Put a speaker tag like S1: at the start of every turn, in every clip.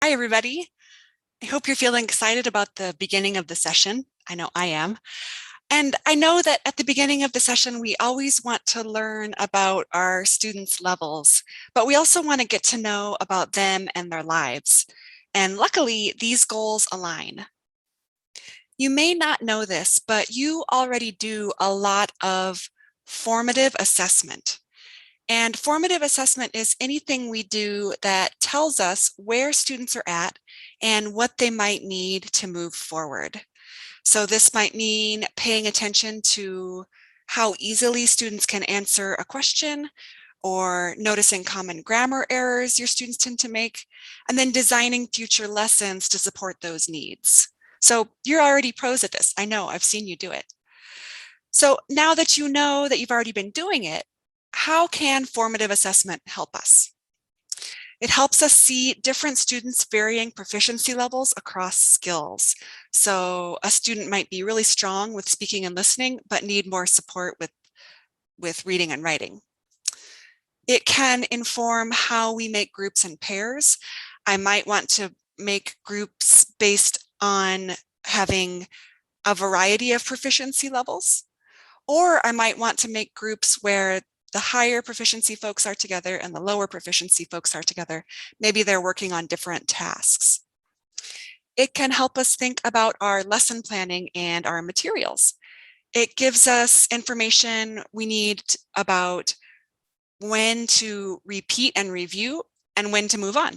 S1: Hi, everybody. I hope you're feeling excited about the beginning of the session. I know I am. And I know that at the beginning of the session, we always want to learn about our students' levels, but we also want to get to know about them and their lives. And luckily, these goals align. You may not know this, but you already do a lot of formative assessment. And formative assessment is anything we do that tells us where students are at and what they might need to move forward. So this might mean paying attention to how easily students can answer a question, or noticing common grammar errors your students tend to make, and then designing future lessons to support those needs. So you're already pros at this. I know, I've seen you do it. So now that you know that you've already been doing it, how can formative assessment help us? It helps us see different students' varying proficiency levels across skills. So a student might be really strong with speaking and listening, but need more support with reading and writing. It can inform how we make groups and pairs. I might want to make groups based on having a variety of proficiency levels. Or I might want to make groups where the higher proficiency folks are together and the lower proficiency folks are together. Maybe they're working on different tasks. It can help us think about our lesson planning and our materials. It gives us information we need about when to repeat and review and when to move on.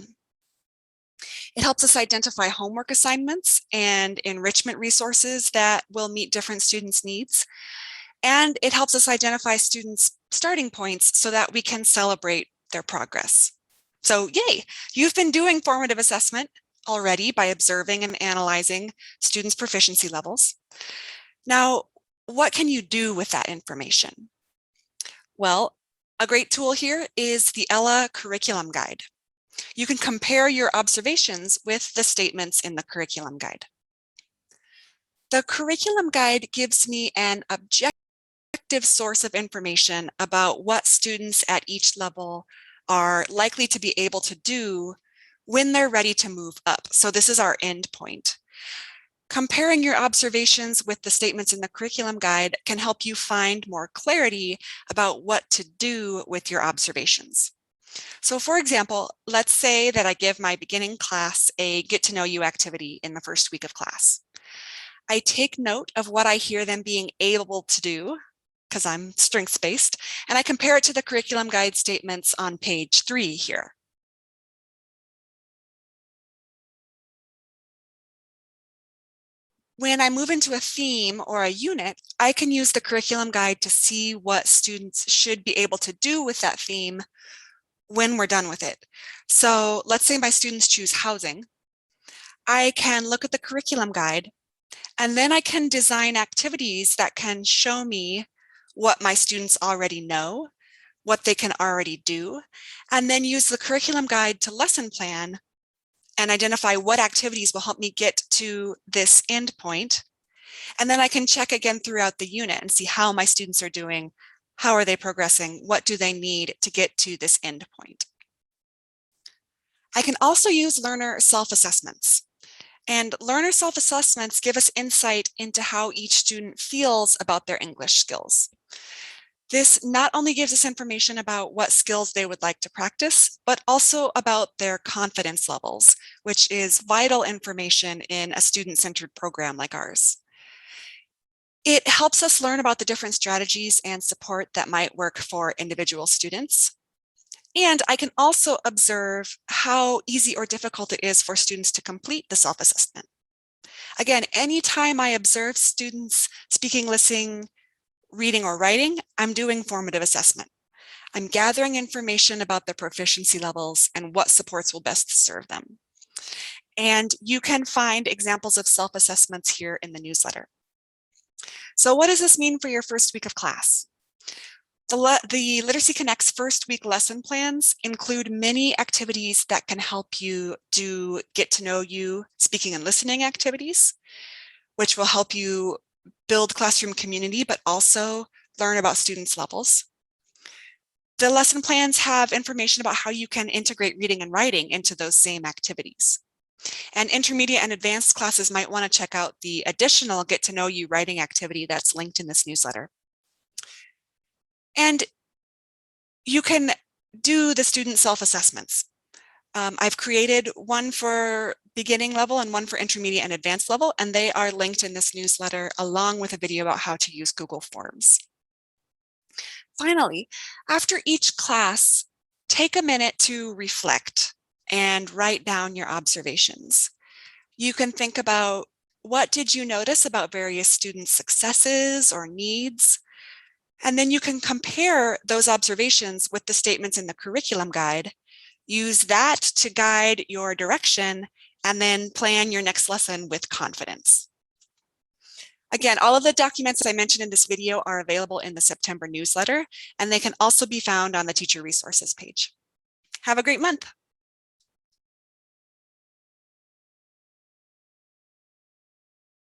S1: It helps us identify homework assignments and enrichment resources that will meet different students' needs. And it helps us identify students' starting points so that we can celebrate their progress. So yay, you've been doing formative assessment already by observing and analyzing students' proficiency levels. Now, what can you do with that information? Well, a great tool here is the Ella Curriculum Guide. You can compare your observations with the statements in the curriculum guide. The curriculum guide gives me an objective source of information about what students at each level are likely to be able to do when they're ready to move up. So this is our end point. Comparing your observations with the statements in the curriculum guide can help you find more clarity about what to do with your observations. So for example, let's say that I give my beginning class a get to know you activity in the first week of class. I take note of what I hear them being able to do, because I'm strengths-based, and I compare it to the curriculum guide statements on page 3 here. When I move into a theme or a unit, I can use the curriculum guide to see what students should be able to do with that theme when we're done with it. So let's say my students choose housing. I can look at the curriculum guide, and then I can design activities that can show me what my students already know, what they can already do, and then use the curriculum guide to lesson plan and identify what activities will help me get to this end point. And then I can check again throughout the unit and see how my students are doing, how are they progressing, what do they need to get to this end point. I can also use learner self-assessments. And learner self-assessments give us insight into how each student feels about their English skills. This not only gives us information about what skills they would like to practice, but also about their confidence levels, which is vital information in a student-centered program like ours. It helps us learn about the different strategies and support that might work for individual students. And I can also observe how easy or difficult it is for students to complete the self-assessment. Again, anytime I observe students speaking, listening, reading, or writing, I'm doing formative assessment. I'm gathering information about their proficiency levels and what supports will best serve them. And you can find examples of self-assessments here in the newsletter. So what does this mean for your first week of class? The Literacy Connect's first week lesson plans include many activities that can help you do get to know you speaking and listening activities, which will help you build classroom community, but also learn about students' levels. The lesson plans have information about how you can integrate reading and writing into those same activities. And intermediate and advanced classes might want to check out the additional Get to Know You writing activity that's linked in this newsletter. And you can do the student self-assessments. I've created one for beginning level and one for intermediate and advanced level, and they are linked in this newsletter along with a video about how to use Google Forms. Finally, after each class, take a minute to reflect and write down your observations. You can think about, what did you notice about various students' successes or needs? And then you can compare those observations with the statements in the curriculum guide. Use that to guide your direction and then plan your next lesson with confidence. Again, all of the documents I mentioned in this video are available in the September newsletter, and they can also be found on the teacher resources page. Have a great month.